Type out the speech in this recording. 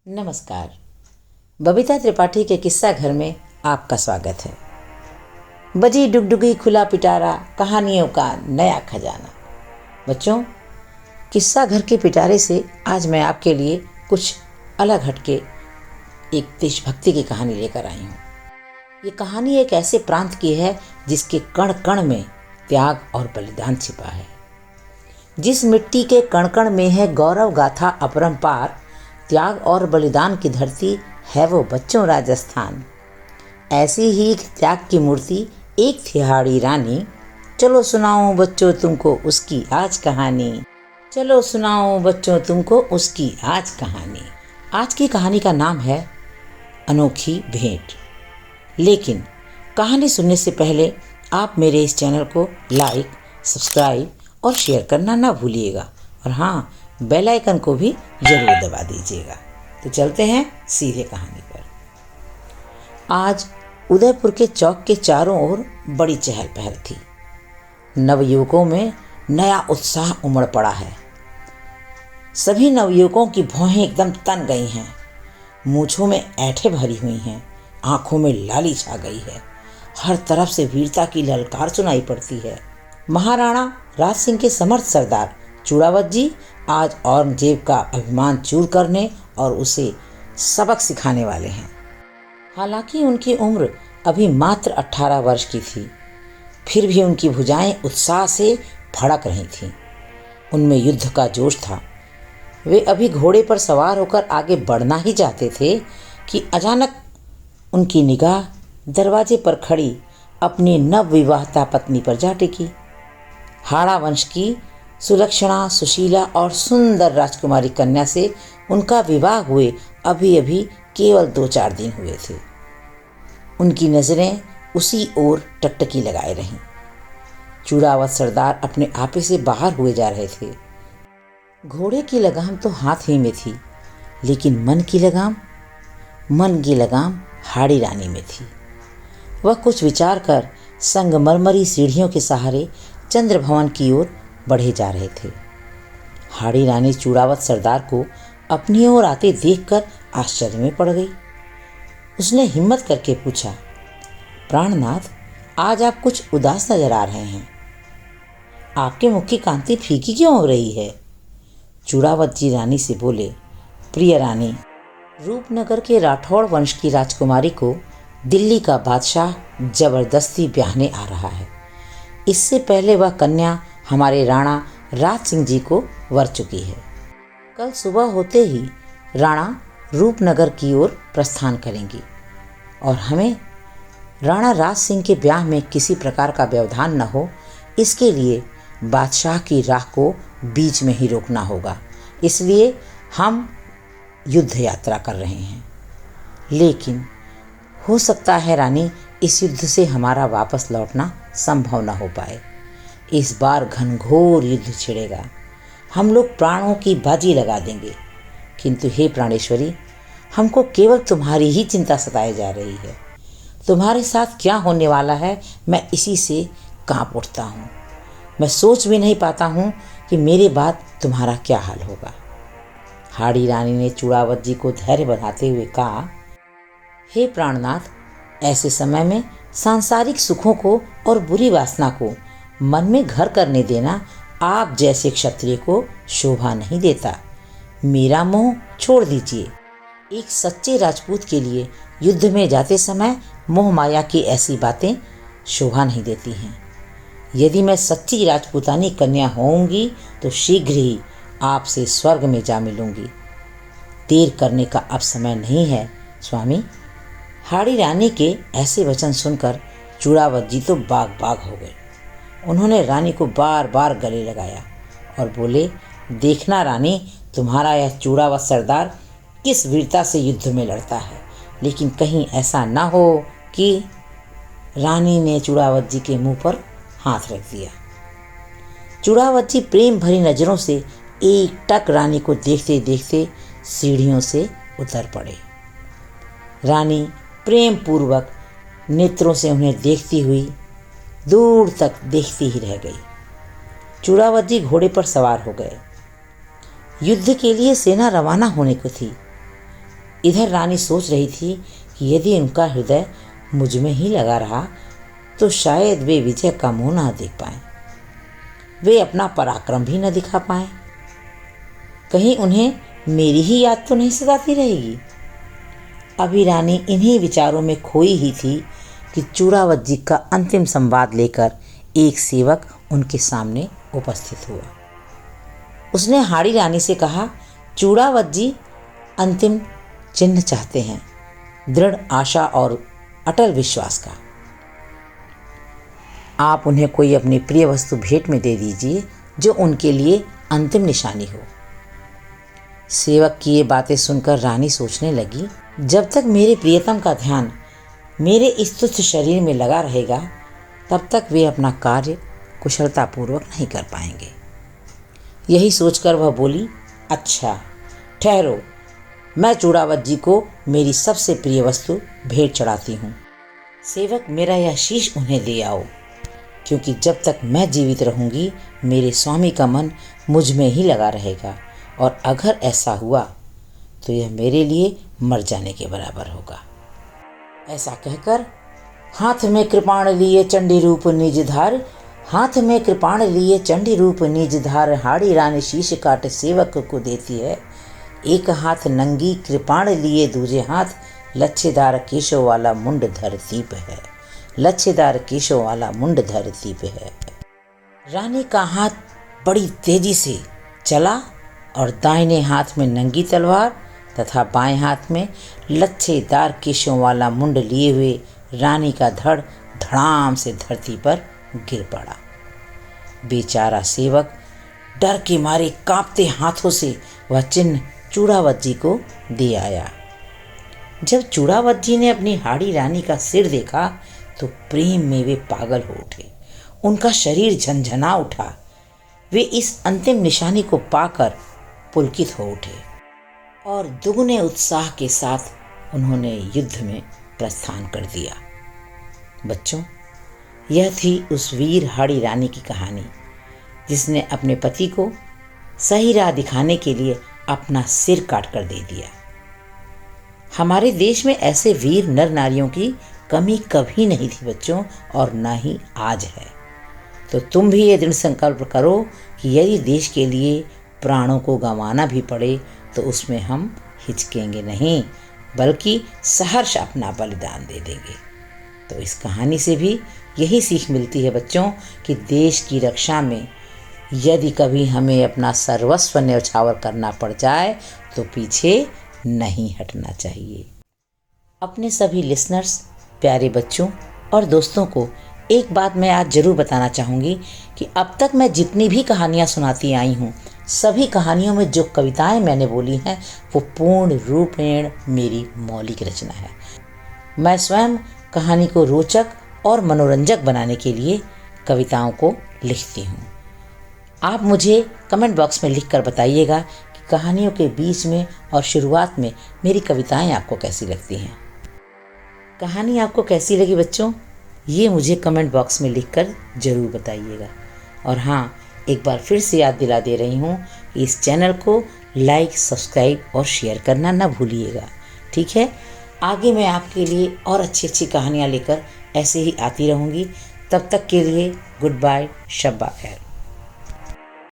नमस्कार। बबीता त्रिपाठी के किस्सा घर में आपका स्वागत है। बजी डुगडुगी खुला पिटारा, कहानियों का नया खजाना। बच्चों, किस्सा घर के पिटारे से आज मैं आपके लिए कुछ अलग हटके एक देशभक्ति की कहानी लेकर आई हूँ। ये कहानी एक ऐसे प्रांत की है जिसके कण कण में त्याग और बलिदान छिपा है। जिस मिट्टी के कण कण में है गौरव गाथा अपरंपार, त्याग और बलिदान की धरती है वो बच्चों राजस्थान। ऐसी ही त्याग की मूर्ति एक थी हाड़ी रानी। चलो सुनाओ बच्चों तुमको उसकी आज कहानी। चलो सुनाओ बच्चों तुमको उसकी आज कहानी। आज की कहानी का नाम है अनोखी भेंट। लेकिन कहानी सुनने से पहले आप मेरे इस चैनल को लाइक, सब्सक्राइब और शेयर करना ना भूलिएगा। और हाँ, बेल आइकन को भी जरूर दबा दीजिएगा। तो चलते हैं सीधे कहानी पर। आज उदयपुर के चौक के चारों ओर बड़ी चहल पहल थी। नवयुवकों में नया उत्साह उमड़ पड़ा है। सभी नवयुवकों की भौहें एकदम तन गई हैं, मूंछों में ऐंठें भरी हुई हैं, आंखों में लाली छा गई है। हर तरफ से वीरता की ललकार सुनाई पड़ती है। महाराणा राज सिंह के समर्थ सरदार चूड़ावत जी आज औरंगजेब का अभिमान चूर करने और उसे सबक सिखाने वाले हैं। हालांकि उनकी उम्र अभी मात्र 18 वर्ष की थी, फिर भी उनकी भुजाएं उत्साह से भड़क रही थीं। उनमें युद्ध का जोश था। वे अभी घोड़े पर सवार होकर आगे बढ़ना ही चाहते थे कि अचानक उनकी निगाह दरवाजे पर खड़ी अपनी नवविवाहिता पत्नी पर जा टिकी। हाड़ा वंश की सुलक्षणा, सुशीला और सुंदर राजकुमारी कन्या से उनका विवाह हुए अभी अभी केवल 2-4 दिन हुए थे। उनकी नज़रें उसी ओर टकटकी लगाए रहीं। चूड़ावत सरदार अपने आपे से बाहर हुए जा रहे थे। घोड़े की लगाम तो हाथ ही में थी, लेकिन मन की लगाम हाड़ी रानी में थी। वह कुछ विचार कर संगमरमरी सीढ़ियों के सहारे चंद्र भवन की ओर बढ़े जा रहे थे। हाड़ी रानी चूड़ावत सरदार को अपनी ओर आते देखकर आश्चर्य में पड़ गई। उसने हिम्मत करके पूछा, प्राणनाथ, आज आप कुछ उदास नजर आ रहे हैं। आपके मुख की कांति फीकी क्यों हो रही है? चूड़ावत जी रानी से बोले, प्रिय रानी, रूपनगर के राठौड़ वंश की राजकुमारी को दिल्ली का बादशाह जबरदस्ती ब्याहने आ रहा है। इससे पहले वह कन्या हमारे राणा राज सिंह जी को वर चुकी है। कल सुबह होते ही राणा रूपनगर की ओर प्रस्थान करेंगी और हमें राणा राज सिंह के ब्याह में किसी प्रकार का व्यवधान न हो, इसके लिए बादशाह की राह को बीच में ही रोकना होगा। इसलिए हम युद्ध यात्रा कर रहे हैं। लेकिन हो सकता है रानी, इस युद्ध से हमारा वापस लौटना संभव न हो पाए। इस बार घनघोर युद्ध छिड़ेगा। हम लोग प्राणों की बाजी लगा देंगे। किंतु हे प्राणेश्वरी, हमको केवल तुम्हारी ही चिंता सताए जा रही है। तुम्हारे साथ क्या होने वाला है, मैं इसी से कांप उठता हूँ। मैं सोच भी नहीं पाता हूँ कि मेरे बाद तुम्हारा क्या हाल होगा। हाड़ी रानी ने चूड़ावत जी को धैर्य बढ़ाते हुए कहा, हे प्राणनाथ, ऐसे समय में सांसारिक सुखों को और बुरी वासना को मन में घर करने देना आप जैसे क्षत्रिय को शोभा नहीं देता। मेरा मोह छोड़ दीजिए। एक सच्चे राजपूत के लिए युद्ध में जाते समय मोह माया की ऐसी बातें शोभा नहीं देती हैं। यदि मैं सच्ची राजपूतानी कन्या होऊंगी तो शीघ्र ही आपसे स्वर्ग में जा मिलूंगी। देर करने का अब समय नहीं है स्वामी। हाड़ी रानी के ऐसे वचन सुनकर चूड़ावत जी तो बाग बाग हो गए। उन्होंने रानी को बार बार गले लगाया और बोले, देखना रानी, तुम्हारा यह चूड़ावत सरदार किस वीरता से युद्ध में लड़ता है। लेकिन कहीं ऐसा ना हो कि रानी ने चूड़ावत जी के मुंह पर हाथ रख दिया। चूड़ावत जी प्रेम भरी नज़रों से एकटक रानी को देखते देखते सीढ़ियों से उतर पड़े। रानी प्रेम पूर्वक नेत्रों से उन्हें देखती हुई दूर तक देखती ही रह गई। चूड़ावत जी घोड़े पर सवार हो गए। युद्ध के लिए सेना रवाना होने को थी। इधर रानी सोच रही थी कि यदि उनका हृदय मुझ में ही लगा रहा तो शायद वे विजय का मुंह ना देख पाएं, वे अपना पराक्रम भी न दिखा पाएं। कहीं उन्हें मेरी ही याद तो नहीं सताती रहेगी। अभी रानी इन्हीं विचारों में खोई ही थी कि चूड़ावत जी का अंतिम संवाद लेकर एक सेवक उनके सामने उपस्थित हुआ। उसने हाड़ी रानी से कहा, चूड़ावत जी अंतिम चिन्ह चाहते हैं, दृढ़ आशा और अटल विश्वास का। आप उन्हें कोई अपनी प्रिय वस्तु भेंट में दे दीजिए जो उनके लिए अंतिम निशानी हो। सेवक की ये बातें सुनकर रानी सोचने लगी, जब तक मेरे प्रियतम का ध्यान मेरे इस तुच्छ शरीर में लगा रहेगा तब तक वे अपना कार्य कुशलतापूर्वक नहीं कर पाएंगे। यही सोचकर वह बोली, अच्छा ठहरो, मैं चूड़ावत जी को मेरी सबसे प्रिय वस्तु भेंट चढ़ाती हूँ। सेवक, मेरा यह शीश उन्हें दे आओ, क्योंकि जब तक मैं जीवित रहूँगी मेरे स्वामी का मन मुझ में ही लगा रहेगा, और अगर ऐसा हुआ तो यह मेरे लिए मर जाने के बराबर होगा। ऐसा कहकर हाथ में कृपाण लिए चंडी रूप निज धार, हाथ में कृपाण लिए चंडी रूप निज धार, हाड़ी रानी शीश काट सेवक को देती है। एक हाथ नंगी कृपाण लिए दूजे हाथ, लच्छेदार केशों वाला मुंड धरती पे है, लच्छेदार केशों वाला मुंड धरती पे है। रानी का हाथ बड़ी तेजी से चला और दाहिने हाथ में नंगी तलवार तथा बाएं हाथ में लच्छेदार केशों वाला मुंड लिए हुए रानी का धड़ धड़ाम से धरती पर गिर पड़ा। बेचारा सेवक डर के मारे कांपते हाथों से वह चिन्ह चूड़ावत जी को दे आया। जब चूड़ावत जी ने अपनी हाड़ी रानी का सिर देखा तो प्रेम में वे पागल हो उठे, उनका शरीर झंझना उठा। वे इस अंतिम निशानी को पाकर पुलकित हो उठे और दुगने उत्साह के साथ उन्होंने युद्ध में प्रस्थान कर दिया। बच्चों, यह थी उस वीर हाड़ी रानी की कहानी जिसने अपने पति को सही राह दिखाने के लिए अपना सिर काट कर दे दिया। हमारे देश में ऐसे वीर नर नारियों की कमी कभी नहीं थी बच्चों, और न ही आज है। तो तुम भी ये दृढ़ संकल्प करो कि यदि देश के लिए प्राणों को गंवाना भी पड़े तो उसमें हम हिचकेंगे नहीं, बल्कि सहर्ष अपना बलिदान दे देंगे। तो इस कहानी से भी यही सीख मिलती है बच्चों कि देश की रक्षा में यदि कभी हमें अपना सर्वस्व न्यौछावर करना पड़ जाए तो पीछे नहीं हटना चाहिए। अपने सभी लिसनर्स, प्यारे बच्चों और दोस्तों को एक बात मैं आज ज़रूर बताना चाहूँगी कि अब तक मैं जितनी भी कहानियाँ सुनाती आई हूँ, सभी कहानियों में जो कविताएं मैंने बोली हैं वो पूर्ण रूपेण मेरी मौलिक रचना है। मैं स्वयं कहानी को रोचक और मनोरंजक बनाने के लिए कविताओं को लिखती हूँ। आप मुझे कमेंट बॉक्स में लिखकर बताइएगा कि कहानियों के बीच में और शुरुआत में मेरी कविताएं आपको कैसी लगती हैं। कहानी आपको कैसी लगी बच्चों, ये मुझे कमेंट बॉक्स में लिखकर ज़रूर बताइएगा। और हाँ, एक बार फिर से याद दिला दे रही हूँ कि इस चैनल को लाइक, सब्सक्राइब और शेयर करना ना भूलिएगा। ठीक है, आगे मैं आपके लिए और अच्छी अच्छी कहानियाँ लेकर ऐसे ही आती रहूँगी। तब तक के लिए गुड बाय, शब्बा खैर।